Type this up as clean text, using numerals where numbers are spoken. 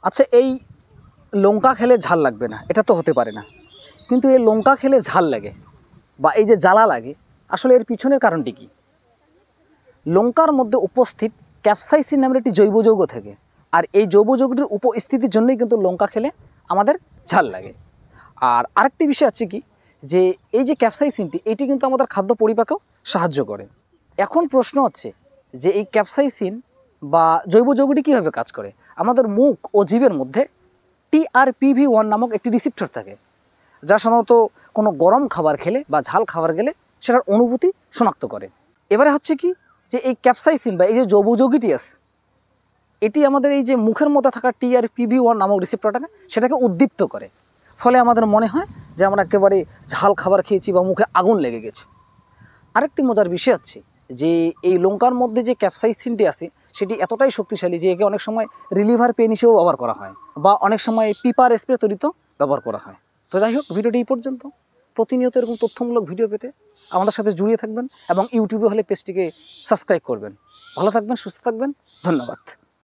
আচ্ছা, এই লঙ্কা খেলে ঝাল লাগবে না, এটা তো হতে পারে না। কিন্তু এই লঙ্কা খেলে ঝাল লাগে বা এই যে জ্বালা লাগে, আসলে এর পিছনের কারণটি কী? লঙ্কার মধ্যে উপস্থিত ক্যাপসাইসিন নামের একটি জৈব যৌগ থাকে, আর এই জৈব যৌগটির উপস্থিতির জন্যই কিন্তু লঙ্কা খেলে আমাদের ঝাল লাগে। আর আরেকটি বিষয় আছে কি, যে এই যে ক্যাপসাইসিনটি, এটি কিন্তু আমাদের খাদ্য পরিপাকেও সাহায্য করে। এখন প্রশ্ন হচ্ছে যে এই ক্যাপসাইসিন বা জৈব যৌগটি কীভাবে কাজ করে। আমাদের মুখ ও জিভের মধ্যে TRPV1 নামক একটি রিসিপ্টর থাকে, যা সাধারণত কোনো গরম খাবার খেলে বা ঝাল খাবার গেলে সেটার অনুভূতি শনাক্ত করে। এবারে হচ্ছে কি, যে এই ক্যাপসাইসিন বা এই যে জৈব যৌগটি আছে, এটি আমাদের এই যে মুখের মধ্যে থাকা TRPV1 নামক রিসিপ্টরটাকে সেটাকে উদ্দীপ্ত করে। ফলে আমাদের মনে হয় যে আমরা একেবারে ঝাল খাবার খেয়েছি বা মুখে আগুন লেগে গেছে। আরেকটি মজার বিষয় হচ্ছে যে এই লঙ্কার মধ্যে যে ক্যাপসাইসিনটি আছে, সেটি এতটাই শক্তিশালী যে একে অনেক সময় রিলিভার পেন হিসেবেও ব্যবহার করা হয়, বা অনেক সময় পিপার স্প্রে তৈরিতেও ব্যবহার করা হয়। তো যাই হোক, ভিডিওটি এই পর্যন্ত। প্রতিনিয়ত এরকম তথ্যমূলক ভিডিও পেতে আমাদের সাথে জুড়িয়ে থাকবেন এবং ইউটিউবে হলে পেজটিকে সাবস্ক্রাইব করবেন। ভালো থাকবেন, সুস্থ থাকবেন, ধন্যবাদ।